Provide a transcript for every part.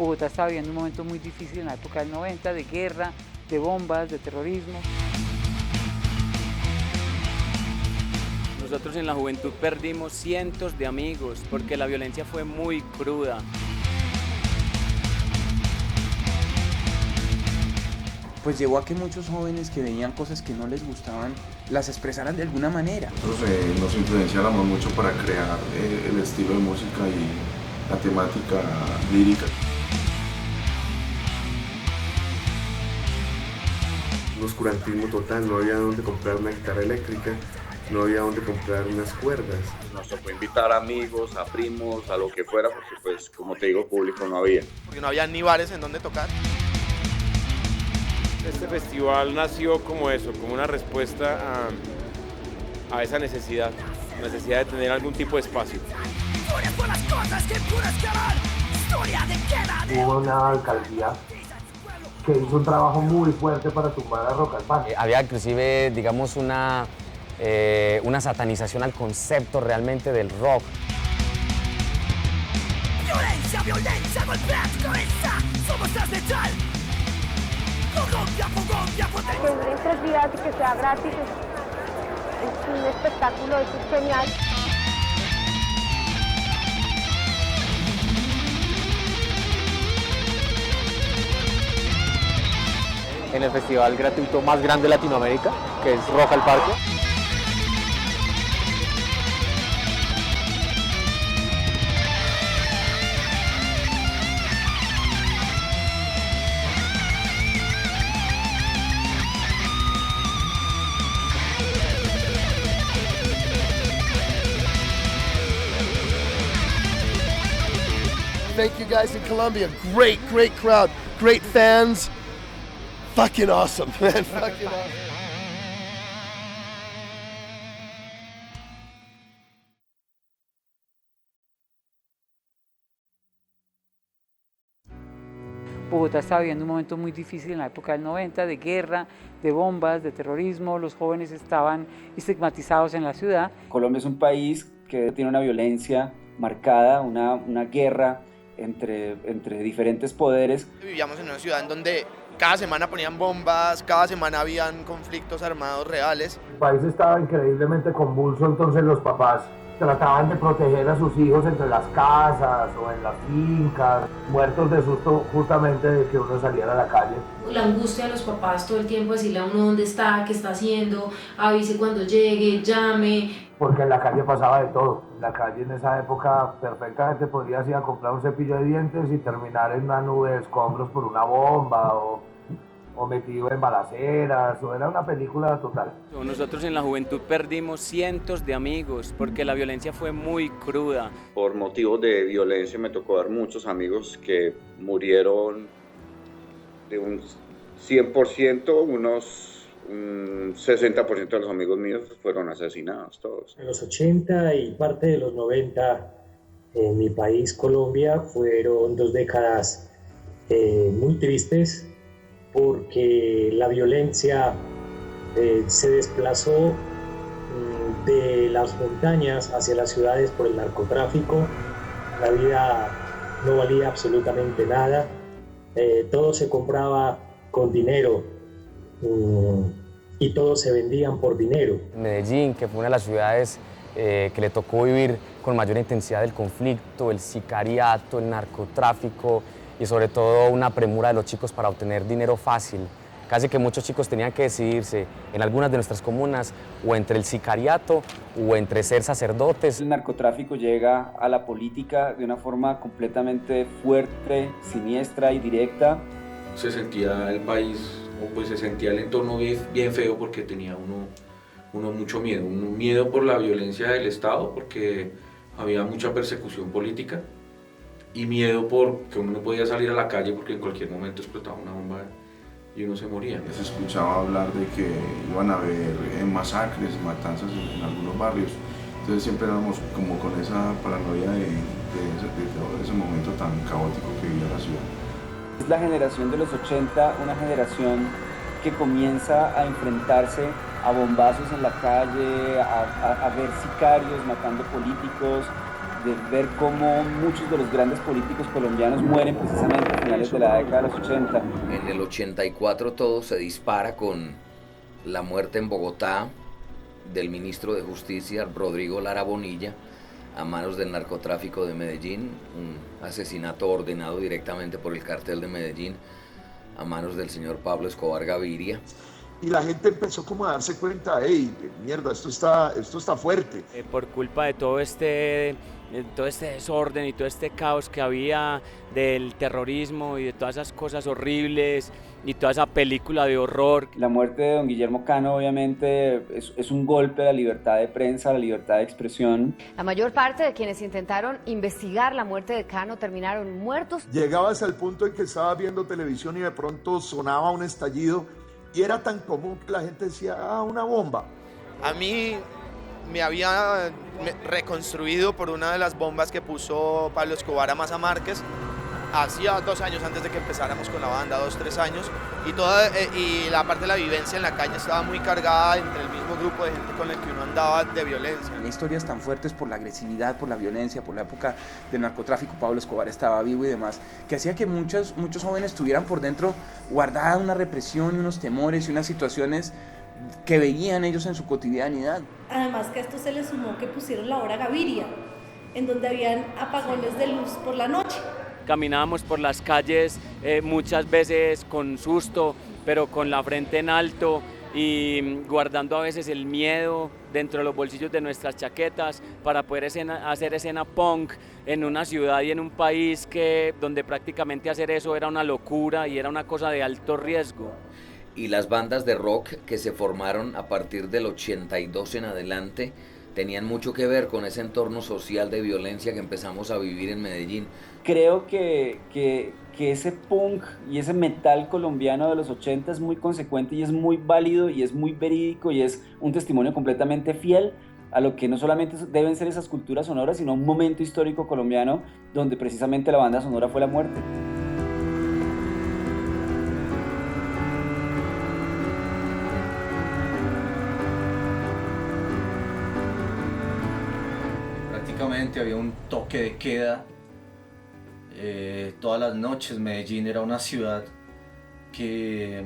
Bogotá estaba viviendo un momento muy difícil en la época del 90, de guerra, de bombas, de terrorismo. Nosotros en la juventud perdimos cientos de amigos porque la violencia fue muy cruda. Pues llevó a que muchos jóvenes que veían cosas que no les gustaban las expresaran de alguna manera. Nosotros nos influenciáramos mucho para crear el estilo de música y la temática lírica. Un oscurantismo total, no había dónde comprar una guitarra eléctrica, no había dónde comprar unas cuerdas. Nos tocó invitar amigos, a primos, a lo que fuera, porque pues, como te digo, público no había. Porque no había ni bares en donde tocar. Este festival nació como eso, como una respuesta a esa necesidad de tener algún tipo de espacio. Hubo una alcaldía que hizo un trabajo muy fuerte para tumbar a Rock al Parque. Había inclusive, digamos, una satanización al concepto realmente del rock. Violencia, violencia, golpea tu cabeza, somos transmetal. Que duren 3 días y que sea gratis, es un espectáculo, eso es genial. En el festival gratuito más grande de Latinoamérica, que es Rock al Parque. Thank you guys in Colombia. Great crowd, great fans. Fucking awesome, man. Fucking awesome. Bogotá estaba viviendo un momento muy difícil en la época del 90, de guerra, de bombas, de terrorismo. Los jóvenes estaban estigmatizados en la ciudad. Colombia es un país que tiene una violencia marcada, una guerra entre diferentes poderes. Vivíamos en una ciudad en donde cada semana ponían bombas, cada semana habían conflictos armados reales. El país estaba increíblemente convulso, entonces los papás trataban de proteger a sus hijos entre las casas o en las fincas, muertos de susto justamente de que uno saliera a la calle. La angustia de los papás todo el tiempo, decirle a uno dónde está, qué está haciendo, avise cuando llegue, llame. Porque en la calle pasaba de todo. En la calle en esa época perfectamente podías ir a comprar un cepillo de dientes y terminar en una nube de escombros por una bomba o metido en balaceras, o era una película total. Nosotros en la juventud perdimos cientos de amigos porque la violencia fue muy cruda. Por motivos de violencia me tocó ver muchos amigos que murieron de un 100%, un 60% de los amigos míos fueron asesinados todos. En los 80 y parte de los 90 en mi país, Colombia, fueron 2 décadas muy tristes porque la violencia se desplazó de las montañas hacia las ciudades por el narcotráfico. La vida no valía absolutamente nada, todo se compraba con dinero y todos se vendían por dinero. Medellín, que fue una de las ciudades que le tocó vivir con mayor intensidad del conflicto, el sicariato, el narcotráfico y sobre todo una premura de los chicos para obtener dinero fácil. Casi que muchos chicos tenían que decidirse en algunas de nuestras comunas o entre el sicariato o entre ser sacerdotes. El narcotráfico llega a la política de una forma completamente fuerte, siniestra y directa. Se sentía el país, o pues se sentía el entorno bien feo porque tenía uno mucho miedo. Un miedo por la violencia del Estado porque había mucha persecución política y miedo porque uno no podía salir a la calle porque en cualquier momento explotaba una bomba y uno se moría. Se escuchaba hablar de que iban a haber masacres, matanzas en algunos barrios, entonces siempre éramos como con esa paranoia de todo ese momento tan caótico que vivía la ciudad. Es la generación de los 80, una generación que comienza a enfrentarse a bombazos en la calle, a ver sicarios matando políticos, ver cómo muchos de los grandes políticos colombianos mueren precisamente a finales de la década de los 80. En el 84 todo se dispara con la muerte en Bogotá del ministro de Justicia, Rodrigo Lara Bonilla, a manos del narcotráfico de Medellín, un asesinato ordenado directamente por el cartel de Medellín, a manos del señor Pablo Escobar Gaviria. Y la gente empezó como a darse cuenta, hey, mierda, esto está fuerte. Por culpa de todo este desorden y todo este caos que había del terrorismo y de todas esas cosas horribles y toda esa película de horror. La muerte de don Guillermo Cano obviamente es un golpe a la libertad de prensa, a la libertad de expresión. La mayor parte de quienes intentaron investigar la muerte de Cano terminaron muertos. Llegabas al punto en que estabas viendo televisión y de pronto sonaba un estallido y era tan común que la gente decía, una bomba. A mí me había reconstruido por una de las bombas que puso Pablo Escobar a Maza Márquez hacía 2 años antes de que empezáramos con la banda, 2, 3 años, y la parte de la vivencia en la calle estaba muy cargada entre el mismo grupo de gente con el que uno andaba de violencia. Hay historias tan fuertes por la agresividad, por la violencia, por la época del narcotráfico, Pablo Escobar estaba vivo y demás, que hacía que muchos jóvenes tuvieran por dentro guardada una represión, unos temores y unas situaciones que veían ellos en su cotidianidad. Además que a esto se le sumó que pusieron la hora Gaviria, en donde habían apagones de luz por la noche. Caminábamos por las calles muchas veces con susto, pero con la frente en alto y guardando a veces el miedo dentro de los bolsillos de nuestras chaquetas para poder hacer escena punk en una ciudad y en un país donde prácticamente hacer eso era una locura y era una cosa de alto riesgo. Y las bandas de rock que se formaron a partir del 82 en adelante tenían mucho que ver con ese entorno social de violencia que empezamos a vivir en Medellín. Creo que ese punk y ese metal colombiano de los 80 es muy consecuente y es muy válido y es muy verídico y es un testimonio completamente fiel a lo que no solamente deben ser esas culturas sonoras, sino un momento histórico colombiano donde precisamente la banda sonora fue la muerte. Prácticamente había un toque de queda todas las noches. Medellín era una ciudad que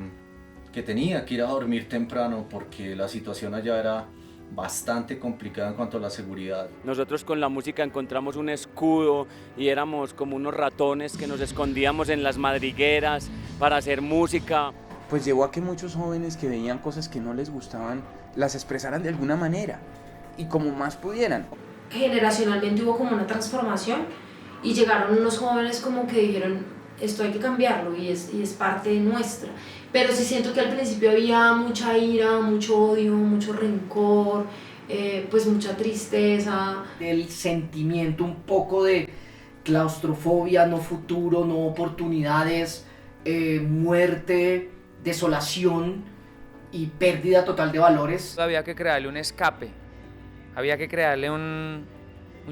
tenía que ir a dormir temprano porque la situación allá era bastante complicada en cuanto a la seguridad. Nosotros con la música encontramos un escudo y éramos como unos ratones que nos escondíamos en las madrigueras para hacer música. Pues llevó a que muchos jóvenes que veían cosas que no les gustaban las expresaran de alguna manera y como más pudieran. Generacionalmente hubo como una transformación y llegaron unos jóvenes como que dijeron esto hay que cambiarlo y es parte nuestra, pero sí siento que al principio había mucha ira, mucho odio, mucho rencor, pues mucha tristeza. El sentimiento un poco de claustrofobia, no futuro, no oportunidades, muerte, desolación y pérdida total de valores. Había que crearle un escape. Había que crearle un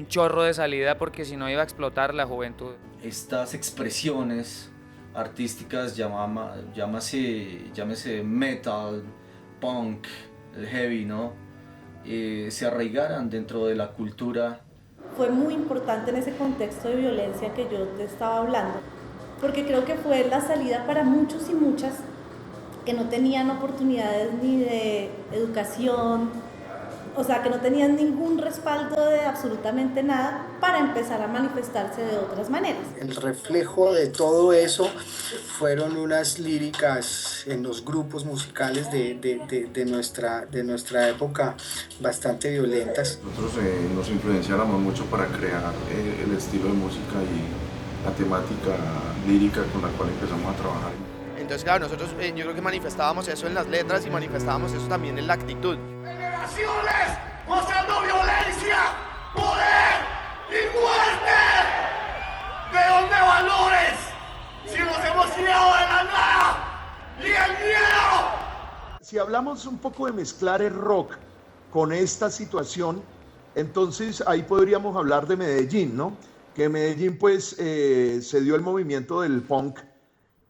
chorro de salida porque si no iba a explotar la juventud. Estas expresiones artísticas, llámese metal, punk, el heavy, ¿no? Se arraigaran dentro de la cultura. Fue muy importante en ese contexto de violencia que yo te estaba hablando, porque creo que fue la salida para muchos y muchas que no tenían oportunidades ni de educación, o sea, que no tenían ningún respaldo de absolutamente nada para empezar a manifestarse de otras maneras. El reflejo de todo eso fueron unas líricas en los grupos musicales de nuestra época bastante violentas. Nosotros nos influenciáramos mucho para crear el estilo de música y la temática lírica con la cual empezamos a trabajar. Entonces, claro, nosotros yo creo que manifestábamos eso en las letras y manifestábamos eso también en la actitud. Generaciones mostrando violencia, poder y muerte. ¿De dónde valores? Si nos hemos criado de la nada y el miedo. Si hablamos un poco de mezclar el rock con esta situación, entonces ahí podríamos hablar de Medellín, ¿no? Que Medellín pues se dio el movimiento del punk,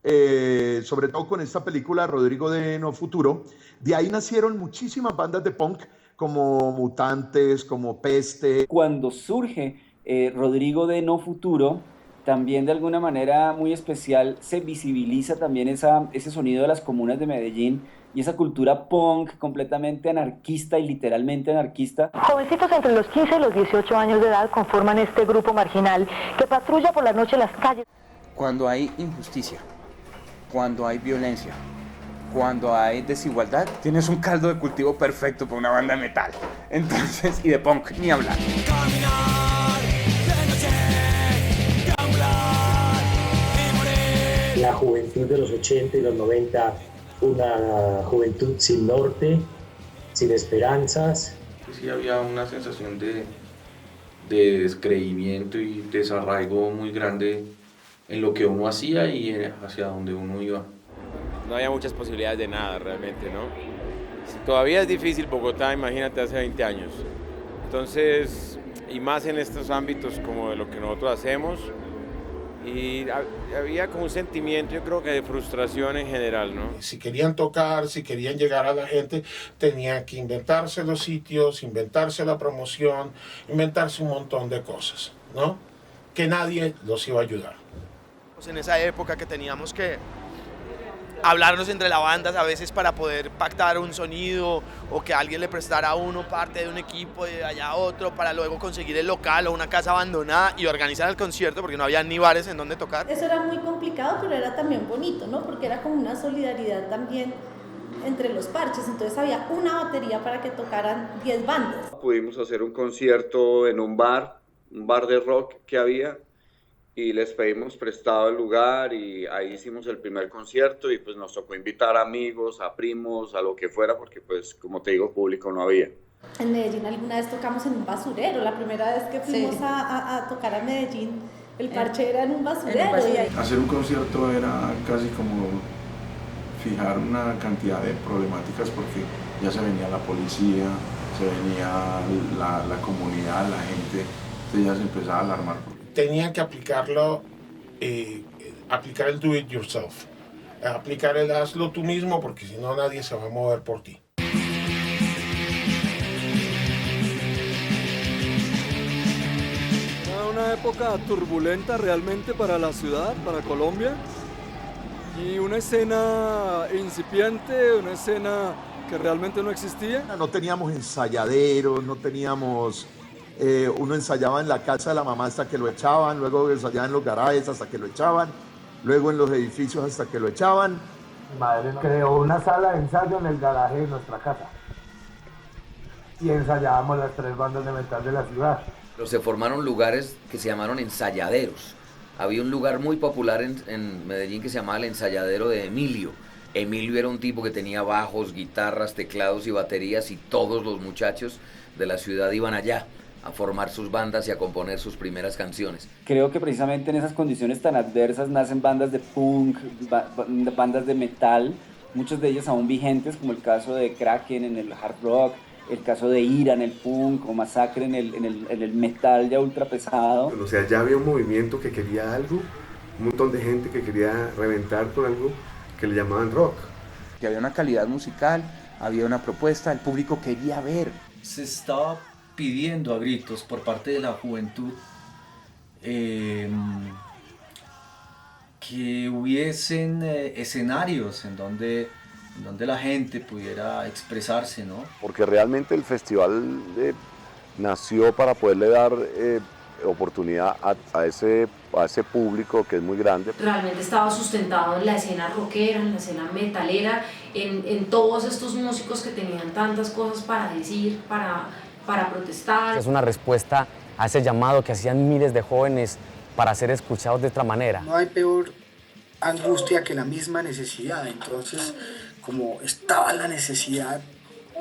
sobre todo con esta película Rodrigo de No Futuro. De ahí nacieron muchísimas bandas de punk como Mutantes, como Peste. Cuando surge Rodrigo de No Futuro, también de alguna manera muy especial se visibiliza también ese sonido de las comunas de Medellín y esa cultura punk completamente anarquista y literalmente anarquista. Jovencitos entre los 15 y los 18 años de edad conforman este grupo marginal que patrulla por la noche las calles. Cuando hay injusticia, cuando hay violencia, cuando hay desigualdad, tienes un caldo de cultivo perfecto para una banda de metal. Entonces, y de punk, ni hablar. La juventud de los 80 y los 90, una juventud sin norte, sin esperanzas. Sí, había una sensación de descreimiento y desarraigo muy grande en lo que uno hacía y hacia donde uno iba. No había muchas posibilidades de nada realmente, ¿no? Todavía es difícil Bogotá, imagínate hace 20 años. Entonces, y más en estos ámbitos como de lo que nosotros hacemos, y había como un sentimiento, yo creo que de frustración en general, ¿no? Si querían tocar, si querían llegar a la gente, tenían que inventarse los sitios, inventarse la promoción, inventarse un montón de cosas, ¿no? Que nadie los iba a ayudar. En esa época que teníamos que hablarnos entre las bandas a veces para poder pactar un sonido o que alguien le prestara a uno parte de un equipo y de allá a otro para luego conseguir el local o una casa abandonada y organizar el concierto porque no había ni bares en donde tocar. Eso era muy complicado, pero era también bonito, ¿no? Porque era como una solidaridad también entre los parches, entonces había una batería para que tocaran 10 bandas. Pudimos hacer un concierto en un bar de rock que había, y les pedimos prestado el lugar y ahí hicimos el primer concierto y pues nos tocó invitar amigos, a primos, a lo que fuera, porque pues como te digo, público no había. En Medellín alguna vez tocamos en un basurero, la primera vez que fuimos a tocar a Medellín, el parche era en un basurero. Hacer un concierto era casi como fijar una cantidad de problemáticas porque ya se venía la policía, se venía la comunidad, la gente, entonces ya se empezaba a alarmar. Tenían que aplicarlo, aplicar el do it yourself, aplicar el hazlo tú mismo porque si no nadie se va a mover por ti. Era una época turbulenta realmente para la ciudad, para Colombia, y una escena incipiente, una escena que realmente no existía. No teníamos ensayaderos, no teníamos... uno ensayaba en la casa de la mamá hasta que lo echaban, luego ensayaba en los garajes hasta que lo echaban, luego en los edificios hasta que lo echaban. Mi madre creó una sala de ensayo en el garaje de nuestra casa y ensayábamos las 3 bandas de metal de la ciudad. Pero se formaron lugares que se llamaron ensayaderos. Había un lugar muy popular en Medellín que se llamaba el ensayadero de Emilio. Emilio era un tipo que tenía bajos, guitarras, teclados y baterías y todos los muchachos de la ciudad iban allá a formar sus bandas y a componer sus primeras canciones. Creo que precisamente en esas condiciones tan adversas nacen bandas de punk, bandas de metal, muchas de ellas aún vigentes, como el caso de Kraken en el hard rock, el caso de Ira en el punk o Masacre en el metal ya ultra pesado. O sea, ya había un movimiento que quería algo, un montón de gente que quería reventar con algo que le llamaban rock. Que había una calidad musical, había una propuesta, el público quería ver. Se estaba pidiendo a gritos por parte de la juventud que hubiesen escenarios en donde la gente pudiera expresarse, ¿no? Porque realmente el festival nació para poderle dar oportunidad a ese público que es muy grande. Realmente estaba sustentado en la escena rockera, en la escena metalera, en todos estos músicos que tenían tantas cosas para decir, para protestar. Es una respuesta a ese llamado que hacían miles de jóvenes para ser escuchados de otra manera. No hay peor angustia que la misma necesidad, entonces como estaba la necesidad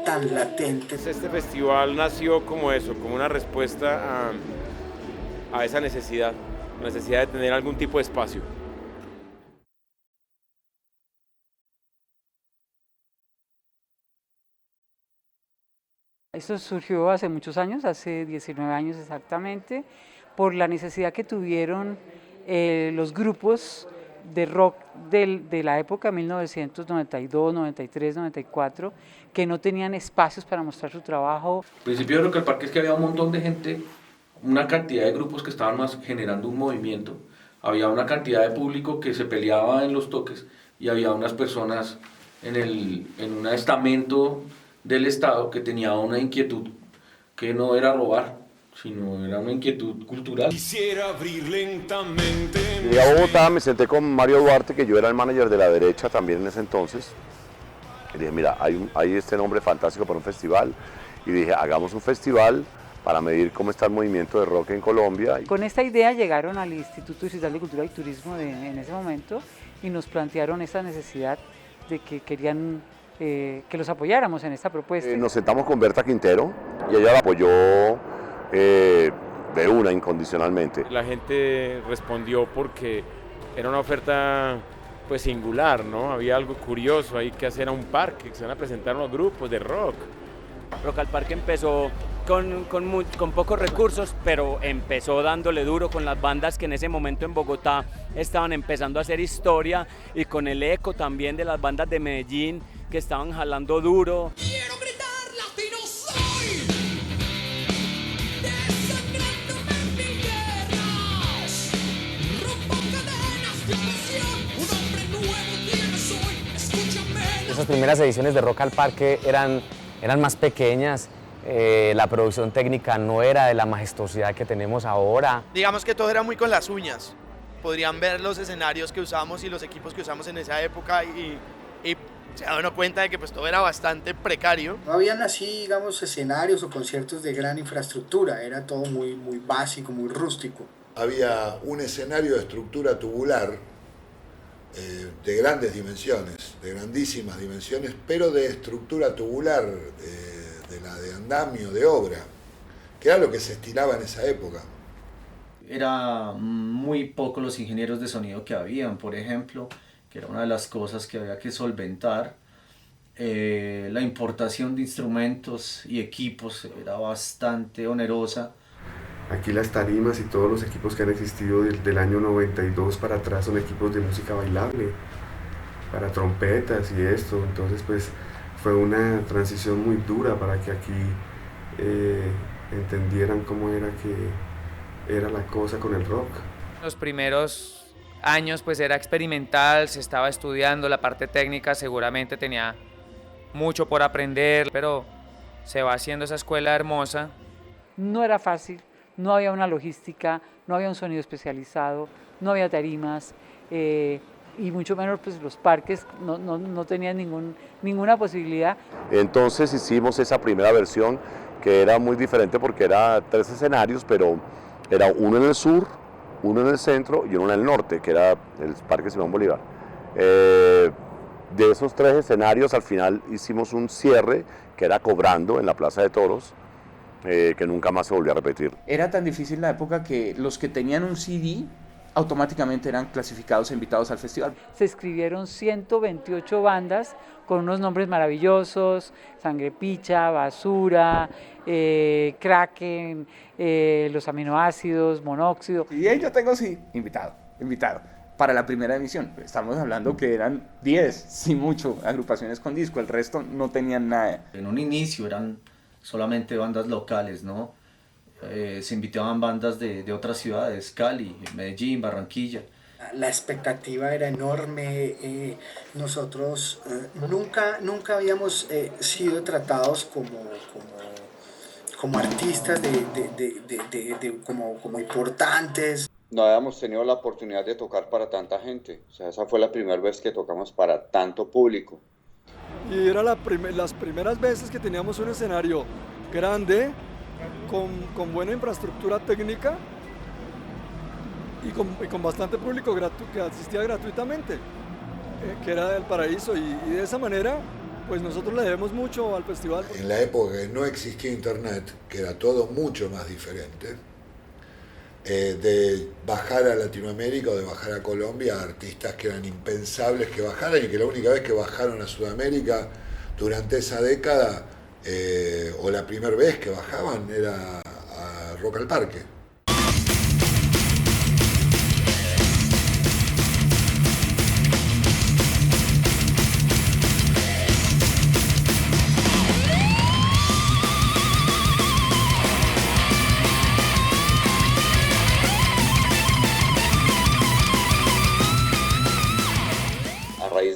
tan latente. Este festival nació como eso, como una respuesta a esa necesidad de tener algún tipo de espacio. Esto surgió hace muchos años, hace 19 años exactamente, por la necesidad que tuvieron los grupos de rock de la época 1992, 93, 94, que no tenían espacios para mostrar su trabajo. Al principio de Rock al Parque es que había un montón de gente una cantidad de grupos que estaban más generando un movimiento, había una cantidad de público que se peleaba en los toques y había unas personas en un estamento del Estado que tenía una inquietud que no era robar, sino era una inquietud cultural. Quisiera abrir lentamente. Llegué a Bogotá, me senté con Mario Duarte, que yo era el manager de La Derecha también en ese entonces. Y dije, mira, hay este nombre fantástico para un festival. Y dije, hagamos un festival para medir cómo está el movimiento de rock en Colombia. Con esta idea llegaron al Instituto Distrital de Cultura y Turismo en ese momento y nos plantearon esa necesidad de que querían que los apoyáramos en esta propuesta. Nos sentamos con Berta Quintero y ella la apoyó de una incondicionalmente. La gente respondió porque era una oferta pues singular, ¿no? Había algo curioso ahí que hacer a un parque, que se van a presentar unos grupos de rock. Rock al Parque empezó con pocos recursos, pero empezó dándole duro con las bandas que en ese momento en Bogotá estaban empezando a hacer historia y con el eco también de las bandas de Medellín que estaban jalando duro. Quiero gritar, latino soy, desangrándome en mis guerras, rompo cadenas de opresión, un hombre nuevo tiene soy, escúchame. Esas primeras ediciones de Rock al Parque eran más pequeñas, la producción técnica no era de la majestuosidad que tenemos ahora. Digamos que todo era muy con las uñas. Podrían ver los escenarios que usamos y los equipos que usamos en esa época y se daban cuenta de que pues todo era bastante precario. No habían así, digamos, escenarios o conciertos de gran infraestructura, era todo muy, muy básico, muy rústico. Había un escenario de estructura tubular de grandes dimensiones, de grandísimas dimensiones, pero de estructura tubular, de la de andamio, de obra, que era lo que se estilaba en esa época. Era muy poco los ingenieros de sonido que habían, por ejemplo, que era una de las cosas que había que solventar. La importación de instrumentos y equipos era bastante onerosa. Aquí las tarimas y todos los equipos que han existido del año 92 para atrás son equipos de música bailable, para trompetas y esto, entonces pues fue una transición muy dura para que aquí entendieran cómo era que era la cosa con el rock. Los primeros años pues era experimental, se estaba estudiando, la parte técnica seguramente tenía mucho por aprender, pero se va haciendo esa escuela hermosa. No era fácil. No había una logística, no había un sonido especializado, no había tarimas y mucho menos pues, los parques no tenían ninguna posibilidad. Entonces hicimos esa primera versión que era muy diferente porque era 3 escenarios, pero era uno en el sur, uno en el centro y uno en el norte, que era el Parque Simón Bolívar. De esos 3 escenarios al final hicimos un cierre que era cobrando en la Plaza de Toros, que nunca más se volvió a repetir. Era tan difícil la época que los que tenían un CD automáticamente eran clasificados e invitados al festival. Se escribieron 128 bandas con unos nombres maravillosos: Sangre Picha, Basura, Kraken, Los Aminoácidos, Monóxido. Y yo tengo sí, invitado. Para la primera emisión, estamos hablando que eran 10, sin mucho, agrupaciones con disco, el resto no tenían nada. En un inicio eran solamente bandas locales, ¿no? Se invitaban bandas de otras ciudades, Cali, Medellín, Barranquilla. La expectativa era enorme, nosotros nunca habíamos sido tratados como artistas, como importantes. No habíamos tenido la oportunidad de tocar para tanta gente, o sea, esa fue la primera vez que tocamos para tanto público. Y era las primeras veces que teníamos un escenario grande, con buena infraestructura técnica y con bastante público que asistía gratuitamente, que era el paraíso. Y de esa manera, pues nosotros le debemos mucho al festival. En la época que no existía internet, que era todo mucho más diferente, de bajar a Latinoamérica o de bajar a Colombia, artistas que eran impensables que bajaran y que la única vez que bajaron a Sudamérica durante esa década, o la primera vez que bajaban, era a Rock al Parque.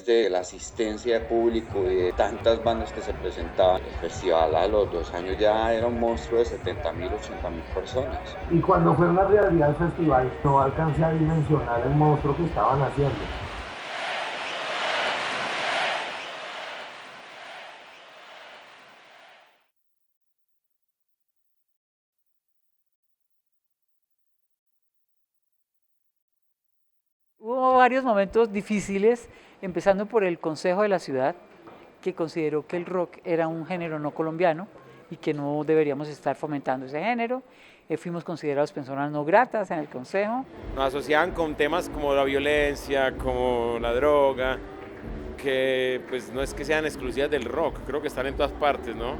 de la asistencia de público y de tantas bandas que se presentaban, el festival a los 2 años ya era un monstruo de 70.000, 80.000 personas. Y cuando fue una realidad el festival, no alcancé a dimensionar el monstruo que estaban haciendo. Hubo varios momentos difíciles, empezando por el Consejo de la Ciudad, que consideró que el rock era un género no colombiano y que no deberíamos estar fomentando ese género. Fuimos considerados personas no gratas en el Consejo. Nos asociaban con temas como la violencia, como la droga, que pues no es que sean exclusivas del rock, creo que están en todas partes, ¿no?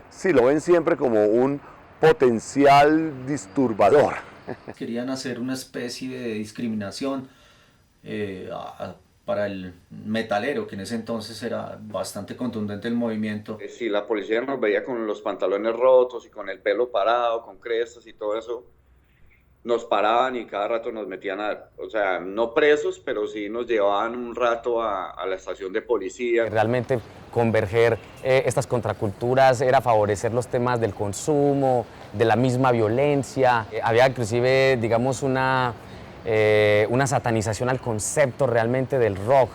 Sí, lo ven siempre como un potencial disturbador. Querían hacer una especie de discriminación para el metalero, que en ese entonces era bastante contundente el movimiento. Si la policía nos veía con los pantalones rotos y con el pelo parado, con crestas y todo eso, nos paraban y cada rato nos metían o sea, no presos, pero sí nos llevaban un rato a la estación de policía. Realmente converger estas contraculturas era favorecer los temas del consumo, de la misma violencia. Había inclusive, digamos, una satanización al concepto realmente del rock.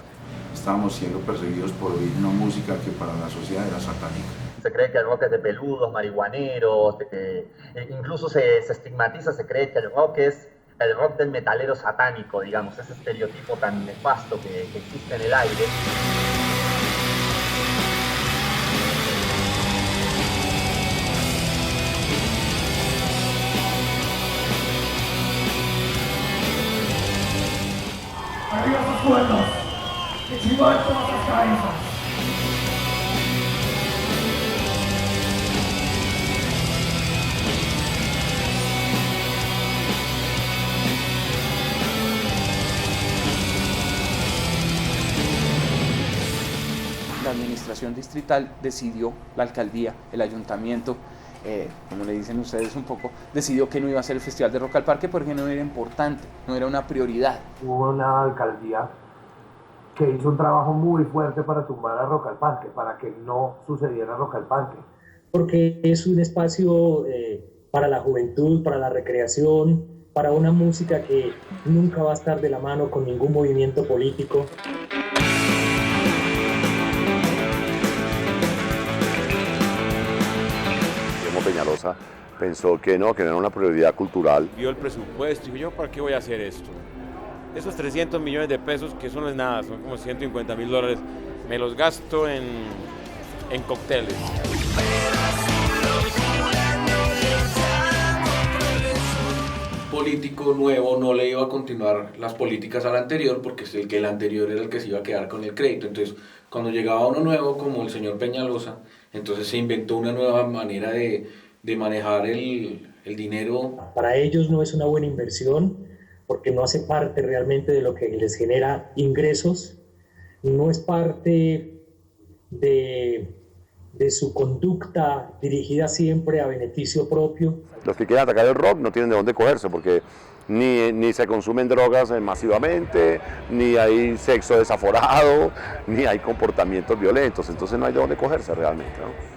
Estábamos siendo perseguidos por oír una música que para la sociedad era satánica. Se cree que el rock es de peludos, marihuaneros, incluso se estigmatiza, se cree que el rock es el rock del metalero satánico, digamos, ese estereotipo tan nefasto que existe en el aire. ¡Arriba sus cuernos! ¡Que chingón todas las cabezas! La administración distrital decidió, la alcaldía, el ayuntamiento, como le dicen ustedes un poco, decidió que no iba a ser el Festival de Rock al Parque porque no era importante, no era una prioridad. Hubo una alcaldía que hizo un trabajo muy fuerte para tumbar a Rock al Parque, para que no sucediera Rock al Parque. Porque es un espacio para la juventud, para la recreación, para una música que nunca va a estar de la mano con ningún movimiento político. Peñalosa pensó que no era una prioridad cultural. Vio el presupuesto y dijo, ¿yo para qué voy a hacer esto? Esos 300 millones de pesos, que eso no es nada, son como 150.000 dólares, me los gasto en cócteles. Político nuevo no le iba a continuar las políticas al anterior porque el anterior era el que se iba a quedar con el crédito. Entonces, cuando llegaba uno nuevo, como el señor Peñalosa, entonces se inventó una nueva manera de manejar el dinero. Para ellos no es una buena inversión porque no hace parte realmente de lo que les genera ingresos, no es parte de su conducta dirigida siempre a beneficio propio. Los que quieren atacar el rock no tienen de dónde cogerse porque ni se consumen drogas masivamente, ni hay sexo desaforado, ni hay comportamientos violentos, entonces no hay de dónde cogerse realmente, ¿no?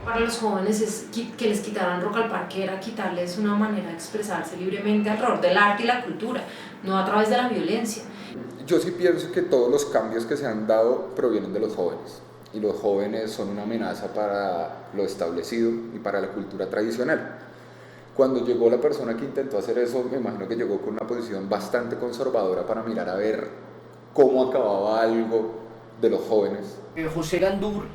Para los jóvenes que les quitaran Rock al Parque era quitarles una manera de expresarse libremente alrededor del arte y la cultura, no a través de la violencia. Yo sí pienso que todos los cambios que se han dado provienen de los jóvenes. Y los jóvenes son una amenaza para lo establecido y para la cultura tradicional. Cuando llegó la persona que intentó hacer eso, me imagino que llegó con una posición bastante conservadora para mirar a ver cómo acababa algo de los jóvenes. José Gandur,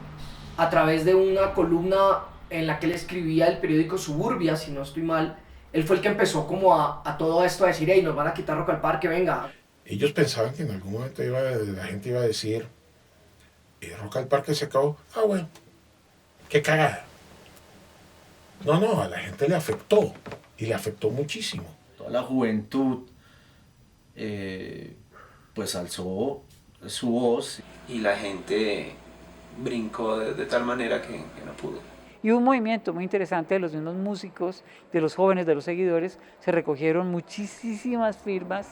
a través de una columna en la que él escribía el periódico Suburbia, si no estoy mal, él fue el que empezó como a todo esto a decir, hey, nos van a quitar Rock al Parque, venga. Ellos pensaban que en algún momento la gente iba a decir, Rock al Parque se acabó, bueno, qué cagada. No, a la gente le afectó, y le afectó muchísimo. Toda la juventud pues alzó su voz. Y la gente brincó de tal manera que no pudo. Y un movimiento muy interesante de los mismos músicos, de los jóvenes, de los seguidores, se recogieron muchísimas firmas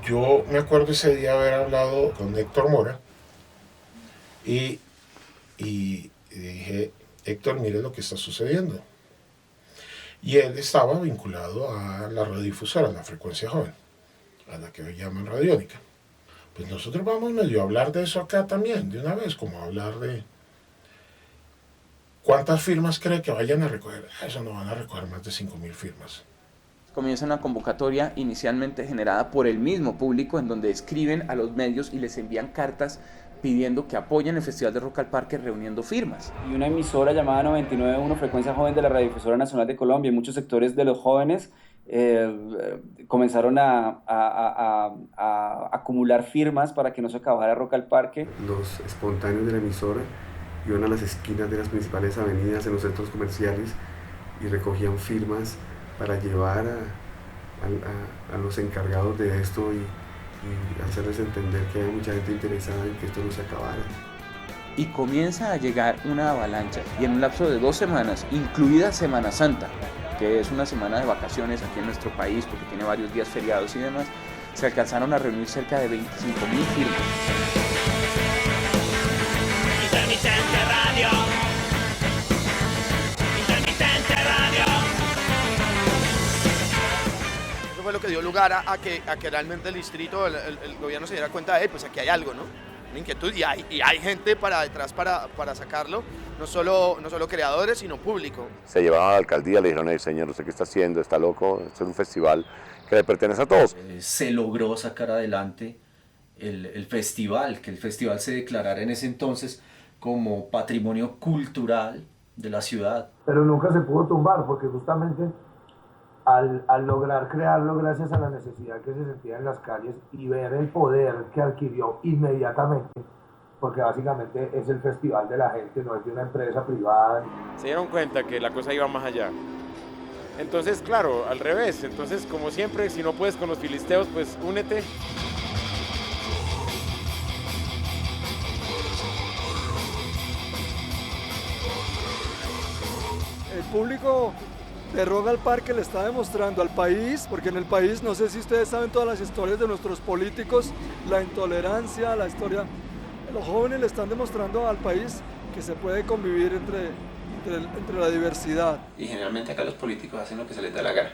Yo me acuerdo ese día haber hablado con Héctor Mora y dije, Héctor, mire lo que está sucediendo. Y él estaba vinculado a la radiodifusora, a la Frecuencia Joven, a la que hoy llaman Radiónica. Pues nosotros vamos medio a hablar de eso acá también, de una vez, como a hablar de cuántas firmas cree que vayan a recoger. Eso no van a recoger más de 5.000 firmas. Comienza una convocatoria inicialmente generada por el mismo público, en donde escriben a los medios y les envían cartas pidiendo que apoyen el Festival de Rock al Parque reuniendo firmas. Y una emisora llamada 99.1 Frecuencia Joven de la Radiodifusora Nacional de Colombia, y muchos sectores de los jóvenes comenzaron a acumular firmas para que no se acabara Rock al Parque. Los espontáneos de la emisora iban a las esquinas de las principales avenidas en los centros comerciales y recogían firmas para llevar a los encargados de esto y hacerles entender que hay mucha gente interesada en que esto no se acabara. Y comienza a llegar una avalancha, y en un lapso de 2 semanas, incluida Semana Santa, que es una semana de vacaciones aquí en nuestro país porque tiene varios días feriados y demás, se alcanzaron a reunir cerca de 25.000 firmas. Intermitente Radio. Intermitente Radio. Eso fue lo que dio lugar a que realmente el distrito, el gobierno se diera cuenta de, pues aquí hay algo, ¿no? Una inquietud, y hay gente para detrás para sacarlo, no solo creadores, sino público. Se llevaron a la alcaldía, le dijeron, señor, ¿usted qué está haciendo? ¿Está loco? Esto es un festival que le pertenece a todos. Se logró sacar adelante el festival, que el festival se declarara en ese entonces como patrimonio cultural de la ciudad. Pero nunca se pudo tumbar, porque justamente al lograr crearlo gracias a la necesidad que se sentía en las calles y ver el poder que adquirió inmediatamente, porque básicamente es el festival de la gente, no es de una empresa privada. Se dieron cuenta que la cosa iba más allá. Entonces, claro, al revés. Entonces, como siempre, si no puedes con los filisteos, pues únete. El público de Rock al Parque le está demostrando al país, porque en el país, no sé si ustedes saben todas las historias de nuestros políticos, la intolerancia, la historia. Los jóvenes le están demostrando al país que se puede convivir entre la diversidad. Y generalmente acá los políticos hacen lo que se les da la gana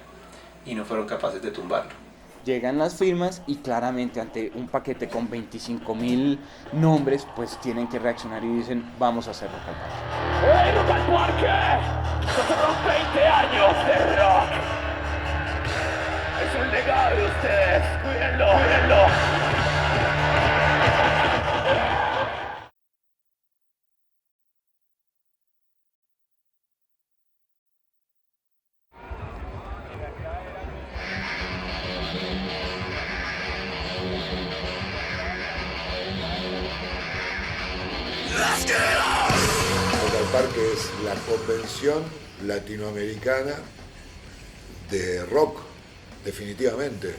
y no fueron capaces de tumbarlo. Llegan las firmas y claramente ante un paquete con 25.000 nombres, pues tienen que reaccionar y dicen, vamos a hacer Rock al Parque. ¡Hey, Rock al Parque! ¡Son 20 años de rock! Es un legado de ustedes, cuídenlo, cuídenlo. Rock al Parque es la convención latinoamericana de rock, definitivamente.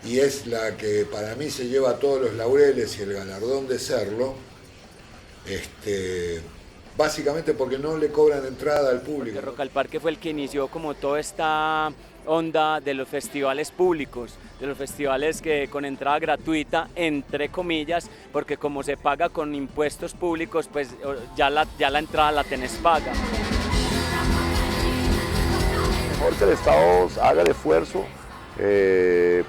Y es la que para mí se lleva todos los laureles y el galardón de serlo, básicamente porque no le cobran entrada al público. Rock al Parque fue el que inició como toda esta onda de los festivales públicos, de los festivales que con entrada gratuita, entre comillas, porque como se paga con impuestos públicos, pues ya la entrada la tenés paga. Mejor que el Estado haga el esfuerzo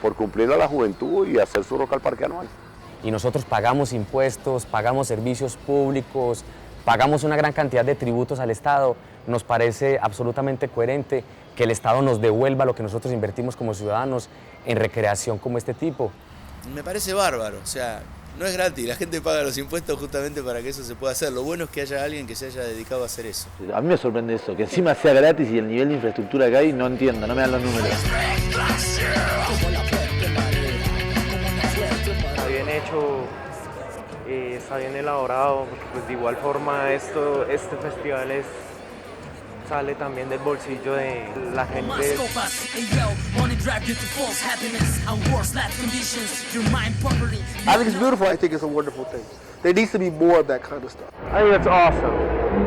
por cumplir a la juventud y hacer su Rock al Parque anual. Y nosotros pagamos impuestos, pagamos servicios públicos, pagamos una gran cantidad de tributos al Estado. Nos parece absolutamente coherente que el Estado nos devuelva lo que nosotros invertimos como ciudadanos en recreación como este tipo. Me parece bárbaro, o sea, no es gratis, la gente paga los impuestos justamente para que eso se pueda hacer. Lo bueno es que haya alguien que se haya dedicado a hacer eso. A mí me sorprende eso, que encima sea gratis y el nivel de infraestructura que hay, no entiendo, no me dan los números. Está bien hecho, está bien elaborado, porque pues de igual forma este festival sale también del bolsillo de la gente. I think it's beautiful. I think it's a wonderful thing. There needs to be more of that kind of stuff. I think that's awesome.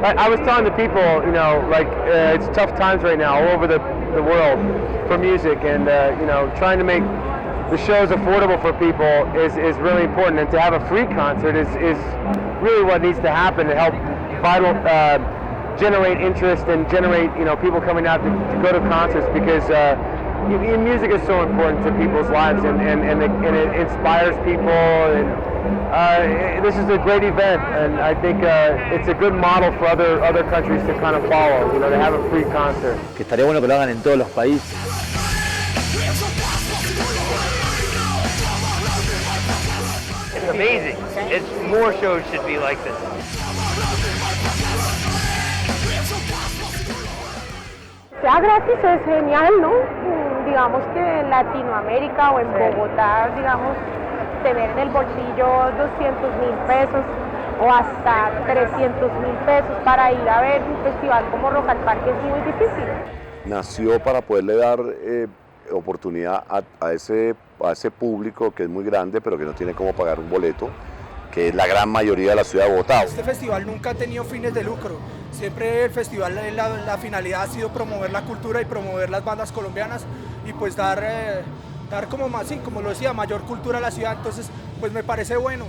I was telling the people, it's tough times right now all over the world for music, and trying to make the show is affordable for people is really important, and to have a free concert is really what needs to happen to help generate interest and generate people coming out to go to concerts, because music is so important to people's lives, and it inspires people, and this is a great event, and I think it's a good model for other countries to kind of follow, to have a free concert. Que estaría bueno que lo hagan en todos los países. It's amazing. More shows should be like this. Sea gratis es genial, ¿no? Digamos que en Latinoamérica o en Bogotá, digamos, tener en el bolsillo 200,000 pesos o hasta 300,000 pesos para ir a ver un festival como Rock al Parque es muy difícil. Nació para poderle dar oportunidad a ese público que es muy grande, pero que no tiene cómo pagar un boleto, que es la gran mayoría de la ciudad de Bogotá. Este festival nunca ha tenido fines de lucro. Siempre el festival, la finalidad ha sido promover la cultura y promover las bandas colombianas y pues dar como más, sí, como lo decía, mayor cultura a la ciudad. Entonces, pues me parece bueno.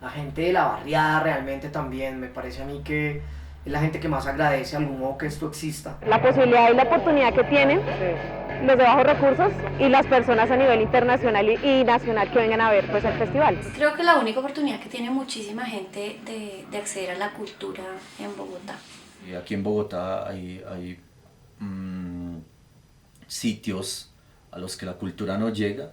La gente de la barriada realmente también, me parece a mí que es la gente que más agradece de algún modo que esto exista. La posibilidad y la oportunidad que tienen los de bajos recursos y las personas a nivel internacional y nacional que vengan a ver pues el festival. Creo que la única oportunidad que tiene muchísima gente de acceder a la cultura en Bogotá. Y aquí en Bogotá hay sitios a los que la cultura no llega,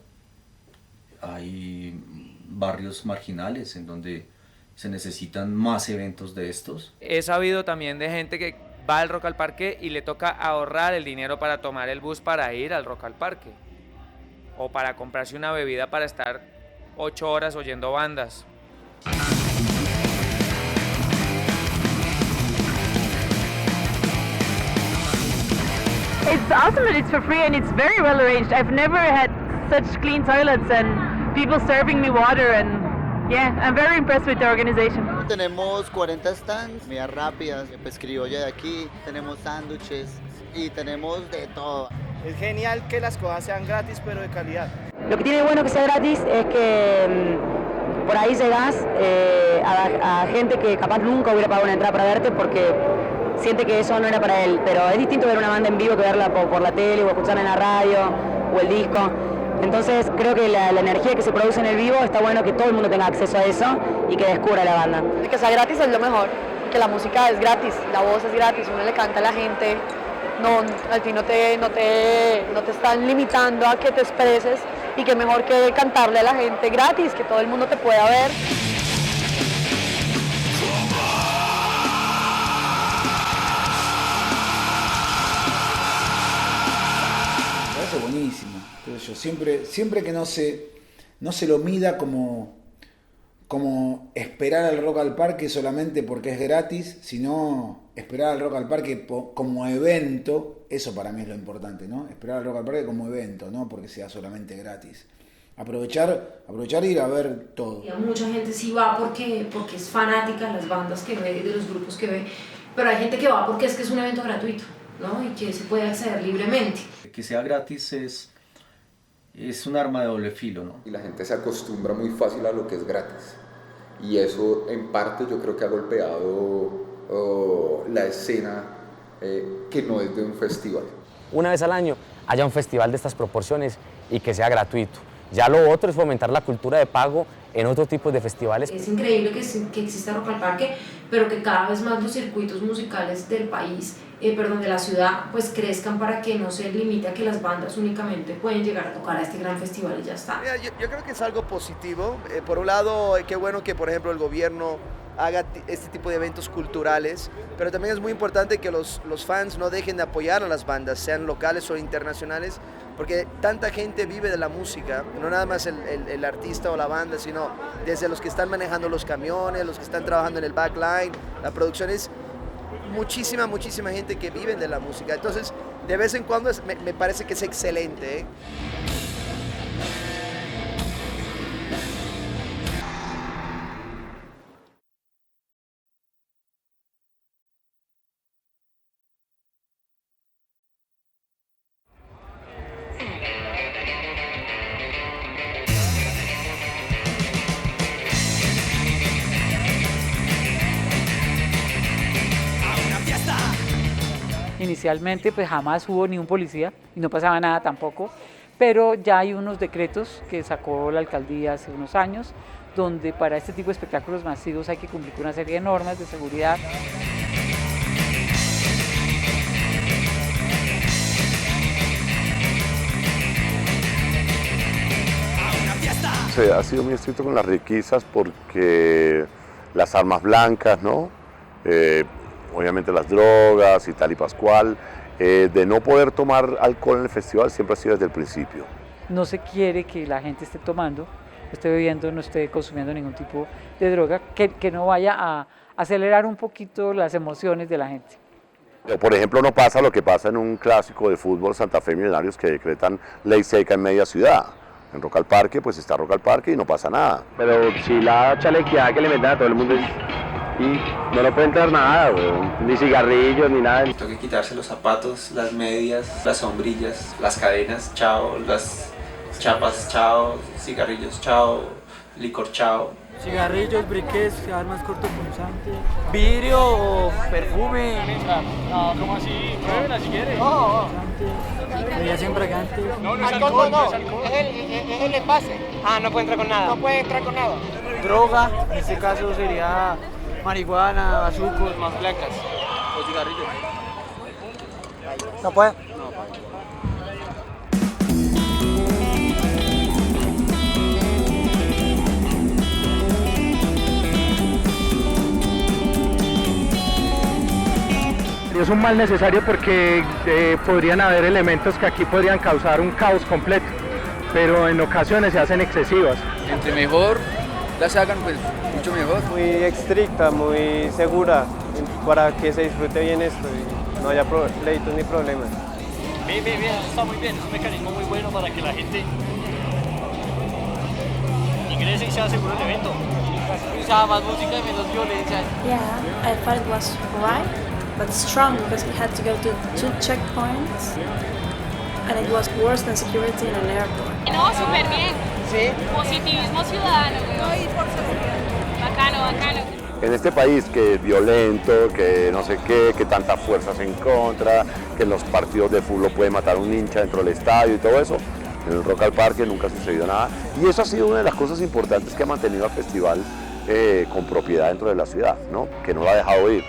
hay barrios marginales en donde se necesitan más eventos de estos. He sabido también de gente que va al Rock al Parque y le toca ahorrar el dinero para tomar el bus para ir al Rock al Parque, o para comprarse una bebida para estar 8 horas oyendo bandas. It's awesome that it's for free and it's very well arranged. I've never had such clean toilets and people serving me water, and yeah, I'm very impressed with the organization. Tenemos 40 stands, comidas rápidas, pues criolla de aquí, tenemos sándwiches y tenemos de todo. Es genial que las cosas sean gratis pero de calidad. Lo que tiene de bueno que sea gratis es que por ahí llegás a gente que capaz nunca hubiera pagado una entrada para verte porque siente que eso no era para él, pero es distinto ver una banda en vivo que verla por la tele o escucharla en la radio o el disco. Entonces creo que la energía que se produce en el vivo está bueno que todo el mundo tenga acceso a eso y que descubra la banda. Que sea gratis es lo mejor, que la música es gratis, la voz es gratis, uno le canta a la gente, a ti no te están limitando a que te expreses y que mejor que cantarle a la gente gratis, que todo el mundo te pueda ver. Buenísimo, creo yo. Siempre que no se lo mida como esperar al Rock al Parque solamente porque es gratis, sino esperar al Rock al Parque como evento. Eso para mí es lo importante, ¿no? Esperar al Rock al Parque como evento, no porque sea solamente gratis. Aprovechar e ir a ver todo. Mucha gente sí va porque es fanática de las bandas que ve, de los grupos que ve, pero hay gente que va porque es un evento gratuito, ¿no? Y que se puede acceder libremente. Que sea gratis es un arma de doble filo, ¿no? Y la gente se acostumbra muy fácil a lo que es gratis. Y eso en parte yo creo que ha golpeado la escena que no es de un festival. Una vez al año haya un festival de estas proporciones y que sea gratuito. Ya lo otro es fomentar la cultura de pago en otros tipos de festivales. Es increíble que exista Rock al Parque, pero que cada vez más los circuitos musicales del país, de la ciudad, pues crezcan para que no se limite a que las bandas únicamente pueden llegar a tocar a este gran festival y ya está. Mira, yo creo que es algo positivo. Por un lado, qué bueno que, por ejemplo, el gobierno haga este tipo de eventos culturales, pero también es muy importante que los fans no dejen de apoyar a las bandas, sean locales o internacionales, porque tanta gente vive de la música, no nada más el artista o la banda, sino desde los que están manejando los camiones, los que están trabajando en el backline, la producción es muchísima gente que vive de la música. Entonces, de vez en cuando me parece que es excelente, ¿eh? inicialmente pues jamás hubo ni un policía y no pasaba nada tampoco, pero ya hay unos decretos que sacó la alcaldía hace unos años, donde para este tipo de espectáculos masivos hay que cumplir con una serie de normas de seguridad. Sí, ha sido muy estricto con las requisas porque las armas blancas, ¿no? Obviamente las drogas y tal y pascual. De no poder tomar alcohol en el festival siempre ha sido desde el principio. No se quiere que la gente esté tomando, esté bebiendo, no esté consumiendo ningún tipo de droga, que no vaya a acelerar un poquito las emociones de la gente. Por ejemplo, no pasa lo que pasa en un clásico de fútbol Santa Fe Millonarios que decretan ley seca en media ciudad. En Rock al Parque, pues está Rock al Parque y no pasa nada. Pero si la chalequeada que le meten a todo el mundo y no le puede entrar nada, ni cigarrillos, ni nada. Tengo que quitarse los zapatos, las medias, las sombrillas, las cadenas, chao, las chapas, chao, cigarrillos, chao, licor, chao. Cigarrillos, briquets, armas cortopunzantes, vidrio o perfume. No, ¿cómo así? Pruébela si quiere. Bebidas embriagantes. No, no es alcohol, no. Es el envase. Ah, no puede entrar con nada. No puede entrar con nada. Droga, en este caso sería marihuana, bazucos, Más blancas. O cigarrillos. No puede. Es un mal necesario porque podrían haber elementos que aquí podrían causar un caos completo, pero en ocasiones se hacen excesivas. Entre mejor las hagan, pues mucho mejor. Muy estricta, muy segura, para que se disfrute bien esto y no haya pleitos ni problemas. Bien, está muy bien, es un mecanismo muy bueno para que la gente ingrese y sea seguro el evento. Usaba más música y menos violencia. Yeah, I thought it was right, but strong because we had to go to 2 checkpoints and it was worse than security in an airport. No, súper bien. Sí. Positivismo ciudadano. Bacano. En este país que es violento, que no sé qué, que tantas fuerzas en contra, que en los partidos de fútbol puede matar a un hincha dentro del estadio y todo eso, en el Rock al Parque nunca sucedió nada. Y eso ha sido una de las cosas importantes que ha mantenido al festival con propiedad dentro de la ciudad, ¿no? Que no lo ha dejado ir.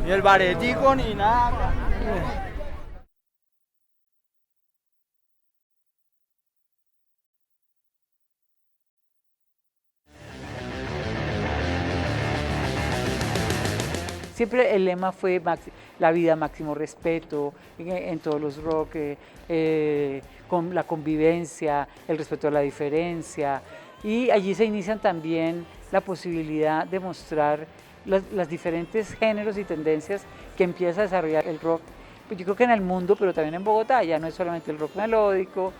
Ni el baretico ni nada. Siempre el lema fue la vida, máximo respeto, en todos los rock, con la convivencia, el respeto a la diferencia. Y allí se inician también la posibilidad de mostrar las diferentes géneros y tendencias que empieza a desarrollar el rock. Pues yo creo que en el mundo, pero también en Bogotá, ya no es solamente el rock melódico,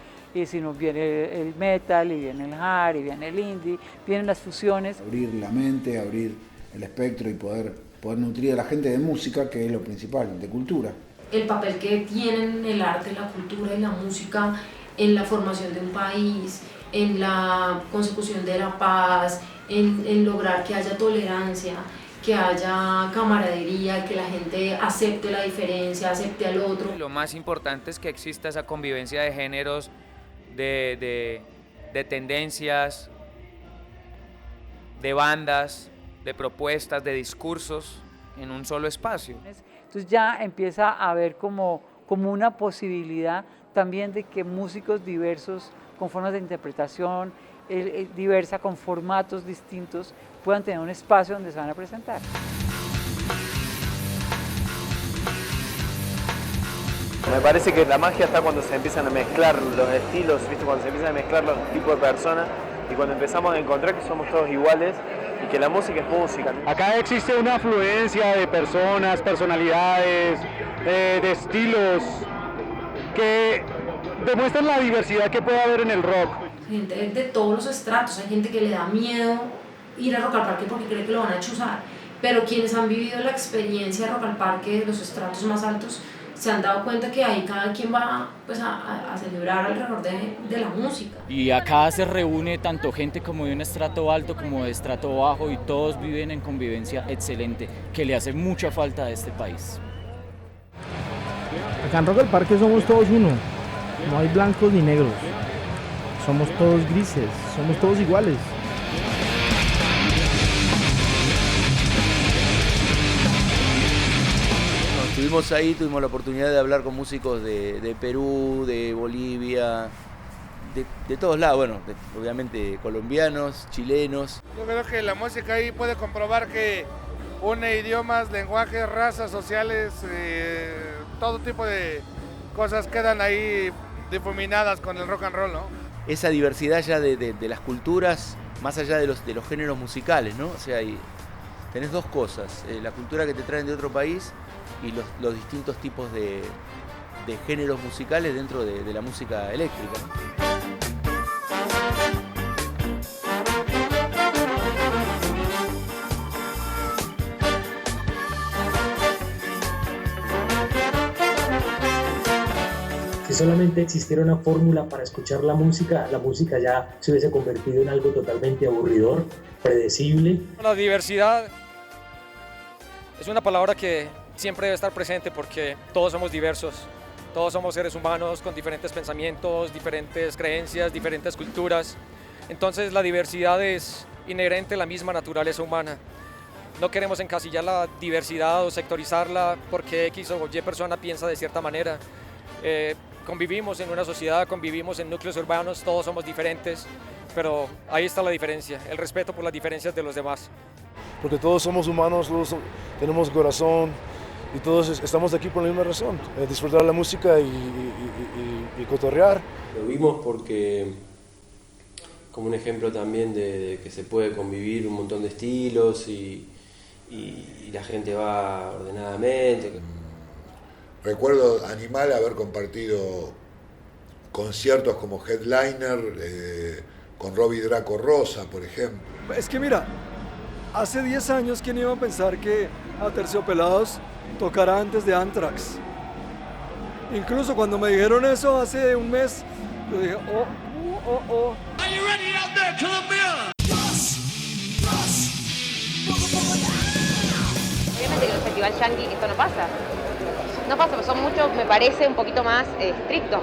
sino viene el metal, y viene el hard, y viene el indie, vienen las fusiones. Abrir la mente, abrir el espectro y poder nutrir a la gente de música, que es lo principal, de cultura. El papel que tienen el arte, la cultura y la música en la formación de un país, en la consecución de la paz, en lograr que haya tolerancia, que haya camaradería, que la gente acepte la diferencia, acepte al otro. Lo más importante es que exista esa convivencia de géneros, de tendencias, de bandas, de propuestas, de discursos en un solo espacio. Entonces ya empieza a haber como una posibilidad también de que músicos diversos, con formas de interpretación diversa, con formatos distintos, puedan tener un espacio donde se van a presentar. Me parece que la magia está cuando se empiezan a mezclar los estilos, ¿viste? Cuando se empiezan a mezclar los tipos de personas y cuando empezamos a encontrar que somos todos iguales y que la música es música. Acá existe una afluencia de personas, personalidades, de estilos que demuestran la diversidad que puede haber en el rock. Gente de todos los estratos, hay gente que le da miedo ir a Rock al Parque porque cree que lo van a chuzar, pero quienes han vivido la experiencia de Rock al Parque de los estratos más altos se han dado cuenta que ahí cada quien va pues, a celebrar alrededor de la música. Y acá se reúne tanto gente como de un estrato alto como de estrato bajo y todos viven en convivencia excelente, que le hace mucha falta a este país. Acá en Rock al Parque somos todos uno, no hay blancos ni negros, somos todos grises, somos todos iguales. Estuvimos ahí, tuvimos la oportunidad de hablar con músicos de Perú, de Bolivia, de todos lados, bueno, obviamente colombianos, chilenos. Yo creo que la música ahí puede comprobar que une idiomas, lenguajes, razas, sociales, todo tipo de cosas quedan ahí difuminadas con el rock and roll, ¿no? Esa diversidad ya de las culturas, más allá de los géneros musicales, ¿no? O sea, tenés dos cosas, la cultura que te traen de otro país y los distintos tipos de géneros musicales dentro de la música eléctrica. Si solamente existiera una fórmula para escuchar la música ya se hubiese convertido en algo totalmente aburridor, predecible. La diversidad es una palabra que siempre debe estar presente porque todos somos diversos, todos somos seres humanos con diferentes pensamientos, diferentes creencias, diferentes culturas. Entonces la diversidad es inherente a la misma naturaleza humana. No queremos encasillar la diversidad o sectorizarla porque X o Y persona piensa de cierta manera. Convivimos en una sociedad, convivimos en núcleos urbanos, todos somos diferentes, pero ahí está la diferencia, el respeto por las diferencias de los demás. Porque todos somos humanos, todos tenemos corazón y todos estamos aquí por la misma razón, disfrutar la música y cotorrear. Lo vimos porque, como un ejemplo también de que se puede convivir un montón de estilos y la gente va ordenadamente. Recuerdo Animal haber compartido conciertos como headliner con Robbie Draco Rosa, por ejemplo. Es que mira, hace 10 años, ¿quién iba a pensar que Aterciopelados tocara antes de Anthrax? Incluso cuando me dijeron eso hace un mes, yo dije, oh. Are you ready out there, Colombia? Obviamente que en el Festival Yankee esto no pasa. No pasa, son muchos, me parece, un poquito más estrictos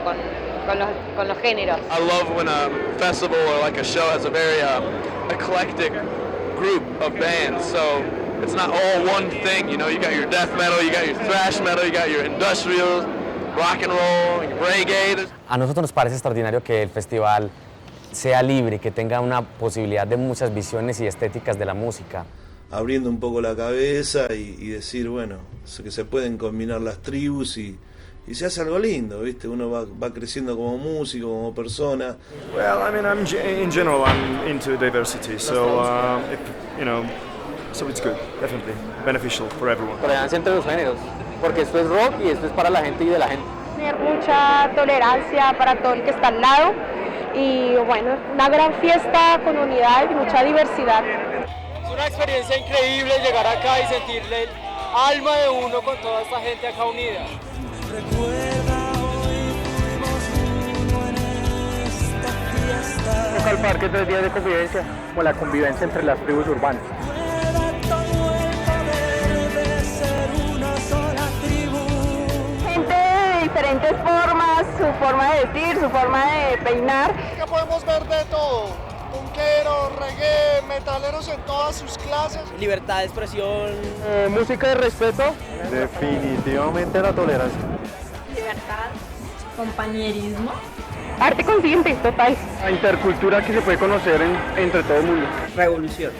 con los géneros. I love when a festival or like a show has a very eclectic group of bands, so it's not all one thing, you know, you got your death metal, you got your thrash metal, you got your industrial, rock and roll, reggae. A nosotros nos parece extraordinario que el festival sea libre, que tenga una posibilidad de muchas visiones y estéticas de la música. Abriendo un poco la cabeza y decir, bueno, que se pueden combinar las tribus y se hace algo lindo, ¿viste? Uno va creciendo como músico, como persona. Well, I mean, in general, I'm into diversity, so, so it's good, definitely, beneficial for everyone. Tolerancia entre los géneros, porque esto es rock y esto es para la gente y de la gente. Tener mucha tolerancia para todo el que está al lado y, bueno, una gran fiesta con unidad y mucha diversidad. Es una experiencia increíble llegar acá y sentirle el alma de uno con toda esta gente acá unida. Rock al Parque, 3 días de convivencia, como la convivencia entre las tribus urbanas. Gente de diferentes formas, su forma de vestir, su forma de peinar. Acá podemos ver de todo. Punqueros, reggae, metaleros en todas sus clases. Libertad de expresión. Música de respeto. Definitivamente la tolerancia. Libertad, compañerismo. Arte consciente, total. La intercultura que se puede conocer entre todo el mundo. Revolución.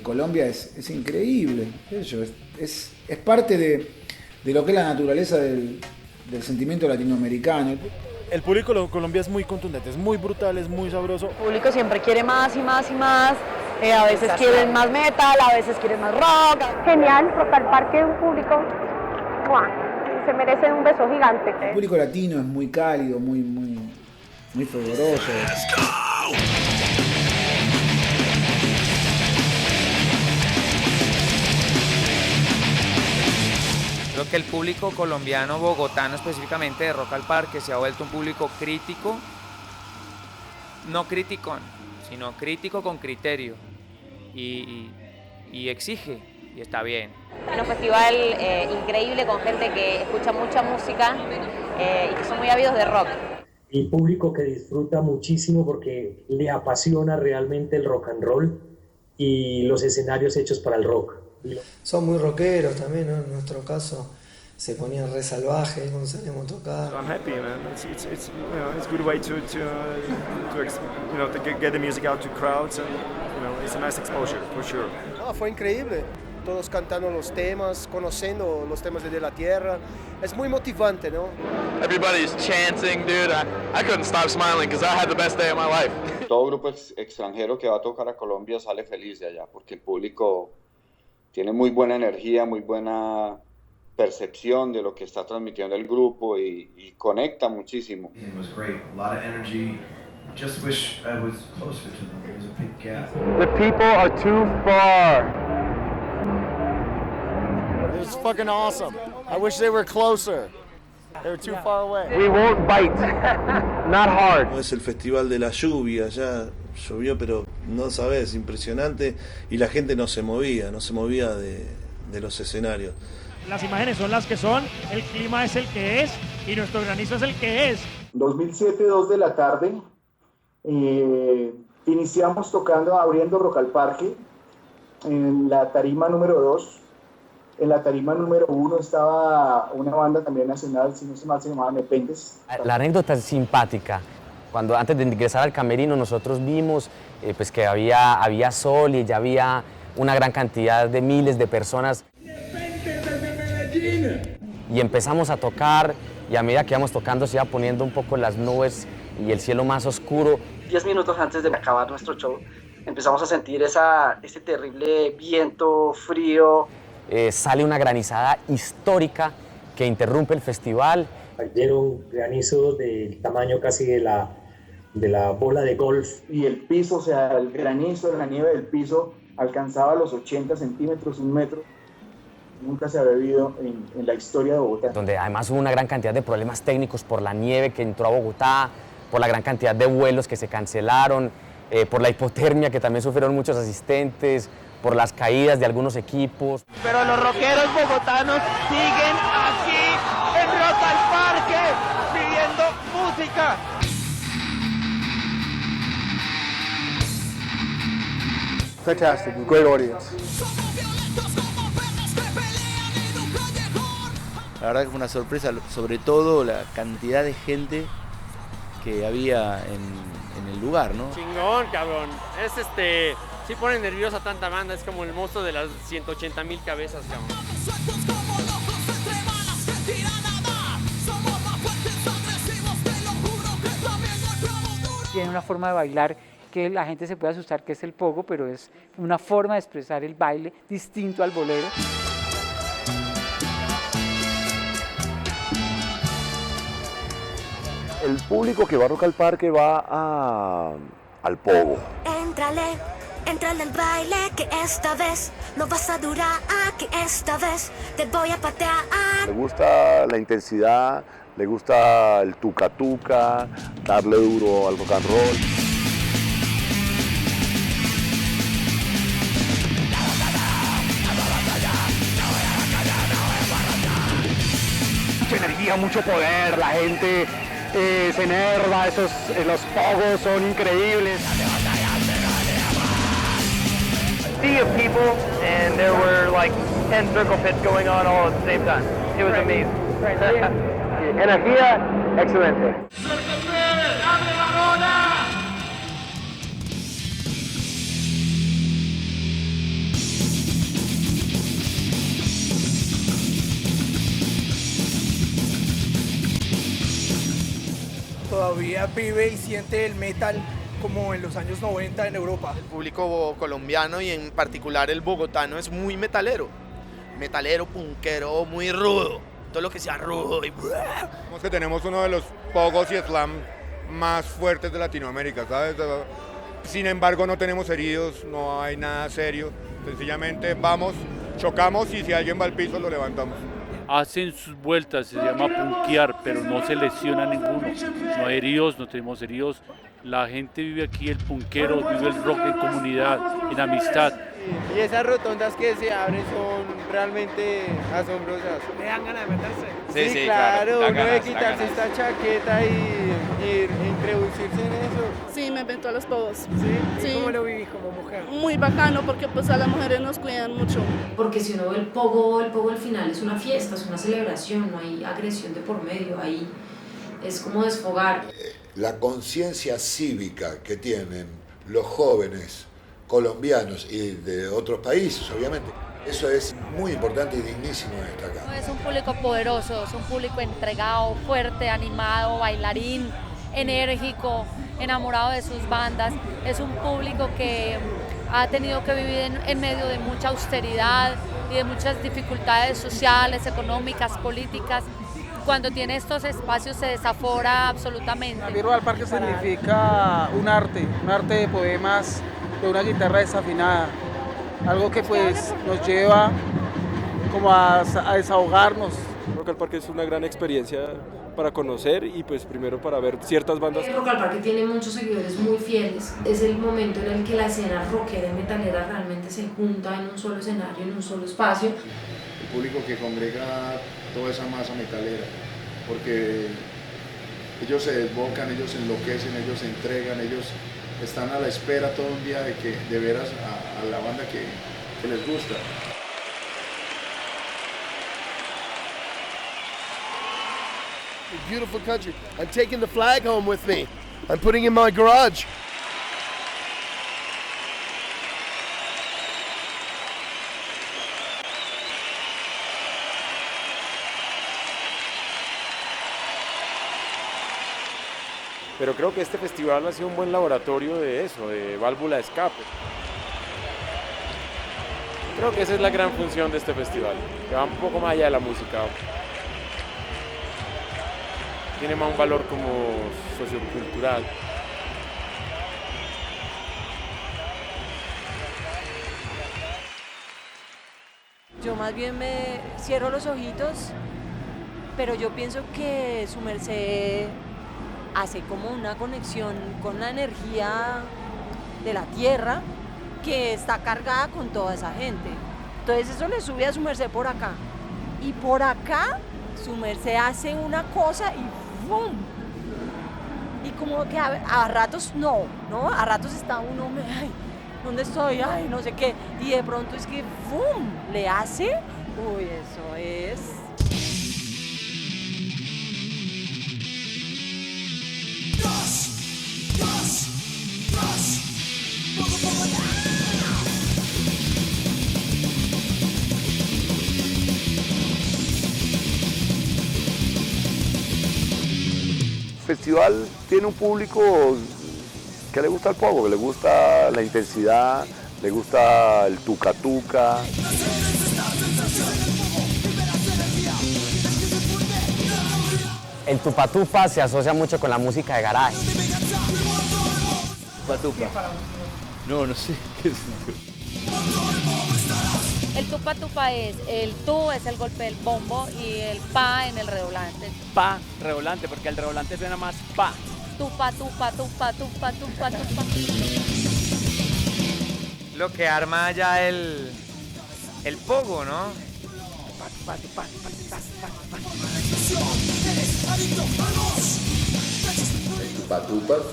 Colombia es increíble. Es parte de lo que es la naturaleza del sentimiento latinoamericano. El público de Colombia es muy contundente, es muy brutal, es muy sabroso. El público siempre quiere más y más y más. A veces quieren más metal, a veces quieren más rock. Genial, Rock al Parque, un público. ¡Mua! Se merecen un beso gigante. El público latino es muy cálido, muy fervoroso. Creo que el público colombiano, bogotano específicamente de Rock al Parque, se ha vuelto un público crítico, no criticón, sino crítico con criterio y exige, y está bien. En un festival increíble con gente que escucha mucha música y que son muy ávidos de rock. Y público que disfruta muchísimo porque le apasiona realmente el rock and roll y los escenarios hechos para el rock. Son muy rockeros también, ¿no? En nuestro caso se ponían re salvajes cuando salíamos a tocar. I'm happy, man. It's a good way to get the music out to crowds, and it's a nice exposure for sure. Fue increíble. Todos cantando los temas, conociendo los temas de la tierra. Es muy motivante, ¿no? Everybody's chanting, dude. I couldn't stop smiling because I had the best day of my life. Todo grupo extranjero que va a tocar a Colombia sale feliz de allá porque el público tiene muy buena energía, muy buena percepción de lo que está transmitiendo el grupo y conecta muchísimo. It was great, a lot of energy. Just wish I was closer to them. There's a big gap. The people are too far. It was fucking awesome. I wish they were closer. They were too far away. We won't bite. Not hard. Es el festival de la lluvia, ya llovió, pero no sabes, impresionante, y la gente no se movía de los escenarios. Las imágenes son las que son, el clima es el que es y nuestro granizo es el que es. 2007, 2 de la tarde, iniciamos tocando, abriendo Rock al Parque, en la tarima número 2. En la tarima número 1 estaba una banda también nacional, si no se mal, se llamaba Nepentes. La anécdota es simpática. Cuando antes de ingresar al camerino nosotros vimos pues que había sol y ya había una gran cantidad de miles de personas. Y empezamos a tocar y a medida que íbamos tocando se iba poniendo un poco las nubes y el cielo más oscuro. 10 minutos antes de acabar nuestro show empezamos a sentir ese terrible viento frío. Sale una granizada histórica que interrumpe el festival. Cayeron granizo del tamaño casi de la bola de golf. Y el piso, o sea, el granizo, la nieve del piso alcanzaba los 80 centímetros, 1 metro. Nunca se había vivido en la historia de Bogotá. Donde además hubo una gran cantidad de problemas técnicos por la nieve que entró a Bogotá, por la gran cantidad de vuelos que se cancelaron, por la hipotermia que también sufrieron muchos asistentes, por las caídas de algunos equipos. Pero los rockeros bogotanos siguen aquí en Rock al Parque pidiendo música. Fantastic, great audience. La verdad que fue una sorpresa, sobre todo la cantidad de gente que había en el lugar, ¿no? Chingón, cabrón. Sí pone nerviosa tanta banda, es como el monstruo de las 180,000 cabezas, cabrón. Tiene una forma de bailar que la gente se puede asustar que es el pogo, pero es una forma de expresar el baile distinto al bolero. El público que va a Rock al Parque va al pogo. Entrale al baile que esta vez no vas a durar, que esta vez te voy a patear. Le gusta la intensidad, le gusta el tuca-tuca, darle duro al rock and roll. Mucha energía, mucho poder, la gente se enerva, los pogos son increíbles. Sea of people, and there were like 10 circle pits going on all at the same time. It was amazing. Energía excelente. todavía vive y siente el metal como en los años 90 en Europa. El público colombiano y en particular el bogotano es muy metalero, punkero, muy rudo, todo lo que sea rudo y... Como que tenemos uno de los pogos y slam más fuertes de Latinoamérica, ¿sabes? Sin embargo no tenemos heridos, no hay nada serio, sencillamente vamos, chocamos y si alguien va al piso lo levantamos. Hacen sus vueltas, se llama punkear, pero no se lesiona ninguno, no hay heridos, no tenemos heridos. La gente vive aquí, el punkero, vive el rock en comunidad, en amistad. Y esas rotondas que se abren son realmente asombrosas. ¿Le dan ganas de meterse? Sí, claro, uno de quitarse esta chaqueta y introducirse en eso. Sí, me meto a los pogos. ¿Sí? ¿Cómo lo vivís como mujer? Muy bacano porque pues a las mujeres nos cuidan mucho. Porque si uno ve el pogo al final es una fiesta, es una celebración, no hay agresión de por medio, ahí es como desfogar. La conciencia cívica que tienen los jóvenes colombianos y de otros países, obviamente, eso es muy importante y dignísimo de destacar. Es un público poderoso, es un público entregado, fuerte, animado, bailarín, enérgico, enamorado de sus bandas. Es un público que ha tenido que vivir en medio de mucha austeridad y de muchas dificultades sociales, económicas, políticas. Cuando tiene estos espacios se desafora absolutamente. Para mí Rock al Parque significa un arte de poemas, de una guitarra desafinada, algo que pues nos lleva como a desahogarnos. Rock al Parque es una gran experiencia para conocer y pues primero para ver ciertas bandas. Rock al Parque tiene muchos seguidores muy fieles, es el momento en el que la escena rockera y metalera realmente se junta en un solo escenario, en un solo espacio. El público que congrega toda esa masa metalera, porque ellos se desbocan, ellos se enloquecen, ellos se entregan, ellos están a la espera todo un día de que de veras a la banda que les gusta. A beautiful country. I'm taking the flag home with me. I'm putting it in my garage. Pero creo que este festival ha sido un buen laboratorio de eso, de válvula de escape. Creo que esa es la gran función de este festival, que va un poco más allá de la música. Tiene más un valor como sociocultural. Yo más bien me cierro los ojitos, pero yo pienso que su merced hace como una conexión con la energía de la tierra que está cargada con toda esa gente. Entonces eso le sube a su merced por acá. Y por acá su merced hace una cosa y ¡bum! Y como que a ratos no, a ratos está uno, ay, ¿dónde estoy? Ay, no sé qué. Y de pronto es que ¡bum! Le hace, uy, eso es... El festival tiene un público que le gusta el pogo, que le gusta la intensidad, le gusta el tuca-tuca. El tupa-tupa se asocia mucho con la música de garaje. Tupa-tupa. No sé qué es. El tupa tupa es, el tu es el golpe del bombo y el pa en el redoblante. Pa, redoblante, porque el redoblante suena más pa. Tupa, tupa, tupa, tupa, tupa, tupa. Lo que arma ya el pogo, ¿no? Tupa-tupa.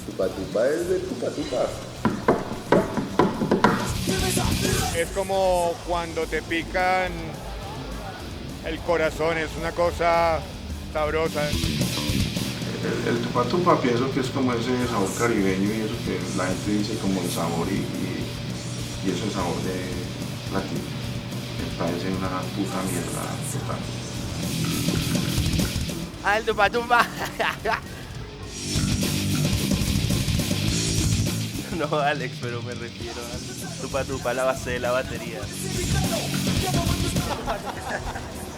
Tupa-tupa es de tupa-tupa. Es como cuando te pican el corazón, es una cosa sabrosa. El tupa-tupa pienso que es como ese sabor caribeño y eso que la gente dice como el sabor y es el sabor de latino. Me parece una puta mierda total. Ah, el tupa tupa. No, Alex, pero me refiero al tupa tupa, la base de la batería.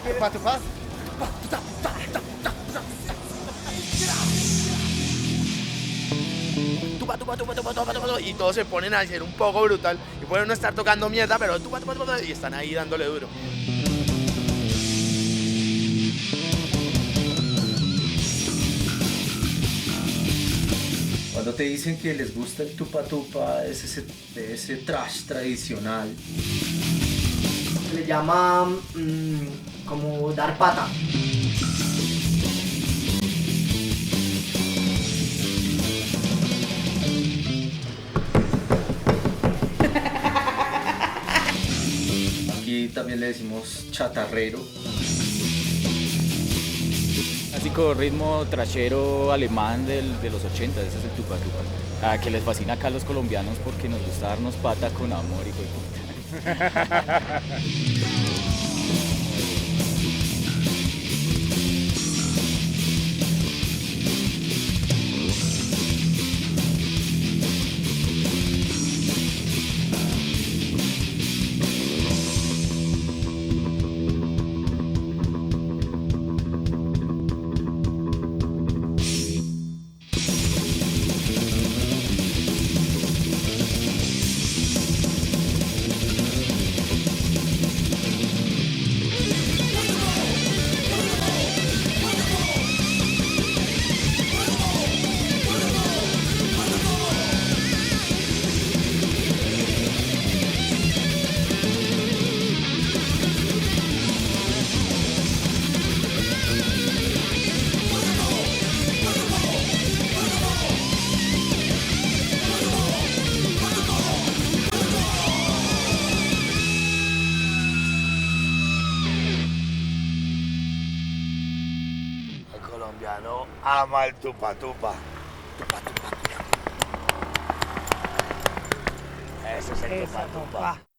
Tupa tupa. Tupa, tupa, tupa, tupa, tupa, tupa, y todos se ponen a hacer un poco brutal y pueden no estar tocando mierda, pero tupa, tupa, tupa, y están ahí dándole duro. Cuando te dicen que les gusta el tupa tupa, es ese trash tradicional. Se le llama como dar pata. Aquí también le decimos chatarrero. Clásico ritmo trashero alemán de los 80, ese es el tupa tupa. Que les fascina acá a los colombianos porque nos gusta darnos pata con amor y Colombiano ama el tupa tupa. Tupa tupa. Ese es el tupa tupa.